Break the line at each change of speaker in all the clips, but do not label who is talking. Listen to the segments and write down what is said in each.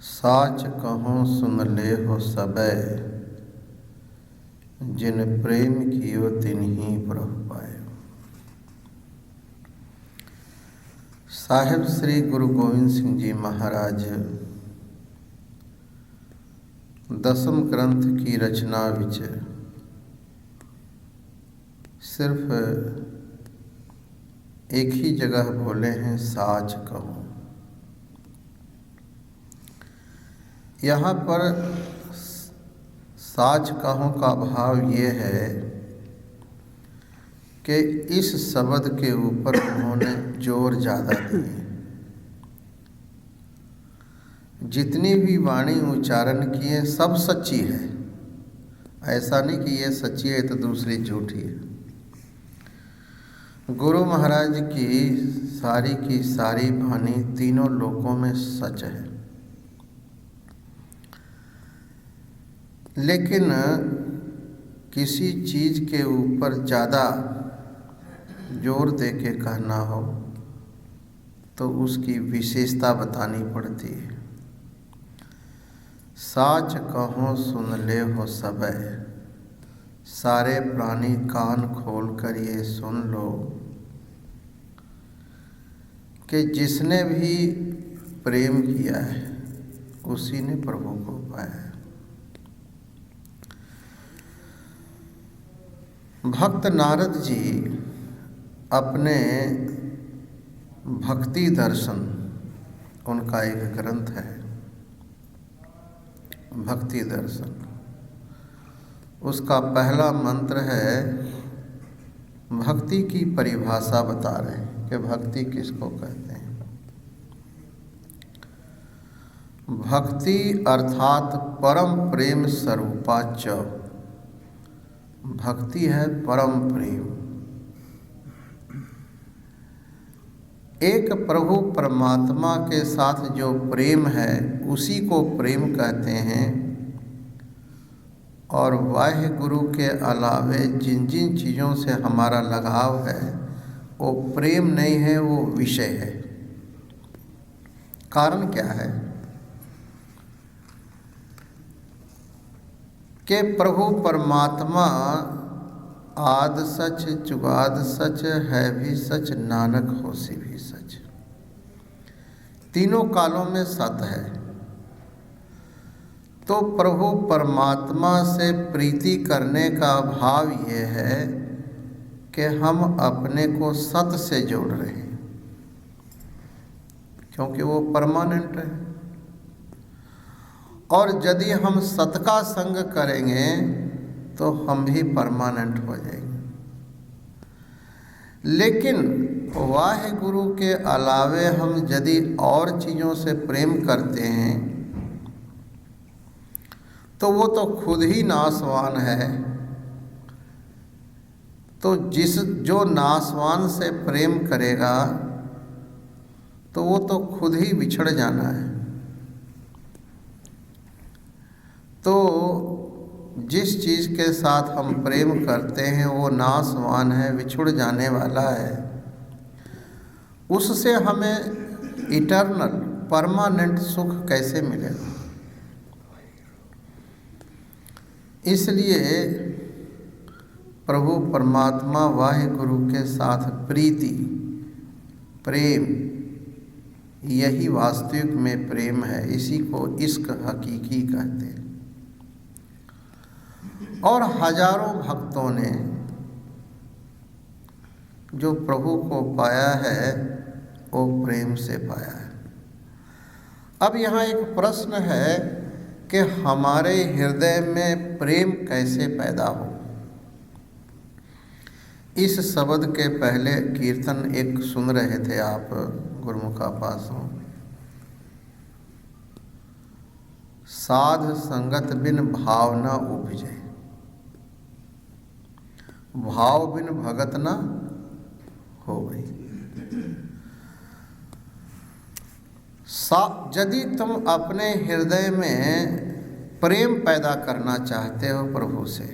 साच कहूँ सुन ले हो सबे, जिन प्रेम कियो तिन्ही प्रभु पाए। साहिब श्री गुरु गोविंद सिंह जी महाराज दसम ग्रंथ की रचना विच सिर्फ एक ही जगह बोले हैं, साच कहूँ। यहाँ पर साच कहूँ का भाव ये है कि इस शब्द के ऊपर उन्होंने जोर ज़्यादा दिए। जितनी भी वाणी उच्चारण किए सब सच्ची है, ऐसा नहीं कि ये सच्ची है तो दूसरी झूठी है। गुरु महाराज की सारी वाणी तीनों लोकों में सच है, लेकिन किसी चीज़ के ऊपर ज़्यादा जोर दे के कहना हो तो उसकी विशेषता बतानी पड़ती है। साच कहो सुन ले हो सबे, सारे प्राणी कान खोल कर ये सुन लो कि जिसने भी प्रेम किया है उसी ने प्रभु को पाया है। भक्त नारद जी अपने भक्ति दर्शन, उनका एक ग्रंथ है भक्ति दर्शन, उसका पहला मंत्र है, भक्ति की परिभाषा बता रहे हैं कि भक्ति किसको कहते हैं। भक्ति अर्थात परम प्रेम स्वरूपा च, भक्ति है परम प्रेम। एक प्रभु परमात्मा के साथ जो प्रेम है उसी को प्रेम कहते हैं, और वाह्य गुरु के अलावे जिन जिन चीज़ों से हमारा लगाव है वो प्रेम नहीं है, वो विषय है। कारण क्या है कि प्रभु परमात्मा आद सच जुगाद सच है भी सच, नानक होसी भी सच। तीनों कालों में सत है। तो प्रभु परमात्मा से प्रीति करने का भाव ये है कि हम अपने को सत से जोड़ रहे हैं, क्योंकि वो परमानेंट है। और यदि हम सत का संग करेंगे तो हम भी परमानेंट हो जाएंगे। लेकिन वाहे गुरु के अलावे हम यदि और चीज़ों से प्रेम करते हैं तो वो तो खुद ही नाशवान है। तो जो नाशवान से प्रेम करेगा तो वो तो खुद ही बिछड़ जाना है। तो जिस चीज़ के साथ हम प्रेम करते हैं वो नाशवान है, बिछुड़ जाने वाला है, उससे हमें इटर्नल परमानेंट सुख कैसे मिलेगा। इसलिए प्रभु परमात्मा वाहे गुरु के साथ प्रीति प्रेम, यही वास्तविक में प्रेम है। इसी को इश्क हकीकी कहते हैं। और हजारों भक्तों ने जो प्रभु को पाया है वो प्रेम से पाया है। अब यहाँ एक प्रश्न है कि हमारे हृदय में प्रेम कैसे पैदा हो। इस शब्द के पहले कीर्तन एक सुन रहे थे आप गुरुमुखा पासों, साध संगत बिन भावना उपजे, भाव बिन भगत न हो गई। यदि तुम अपने हृदय में प्रेम पैदा करना चाहते हो प्रभु से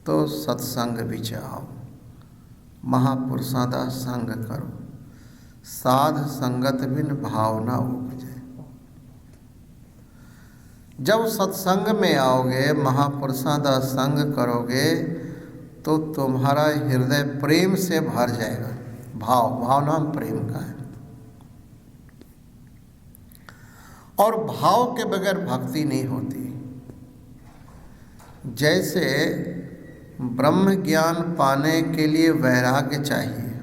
तो सत्संग विच आओ, महापुरुषों दा संग करो। साध संगत बिन भावना उपजे। जब सत्संग में आओगे, महापुरुषों का संग करोगे, तो तुम्हारा हृदय प्रेम से भर जाएगा। भाव नाम प्रेम का है। और भाव के बगैर भक्ति नहीं होती। जैसे ब्रह्म ज्ञान पाने के लिए वैराग्य चाहिए,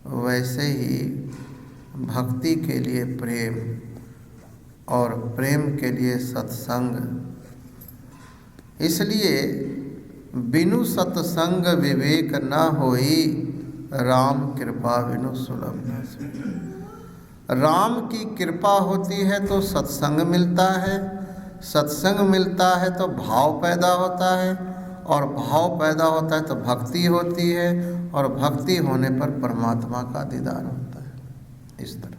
वैसे ही भक्ति के लिए प्रेम, और प्रेम के लिए सत्संग। इसलिए बिनु सत्संग विवेक न होई, राम कृपा बिनु सुलभ न सोई। राम की कृपा होती है तो सत्संग मिलता है, सत्संग मिलता है तो भाव पैदा होता है, और भाव पैदा होता है तो भक्ति होती है, और भक्ति होने पर परमात्मा का दीदार होता है। इस तरह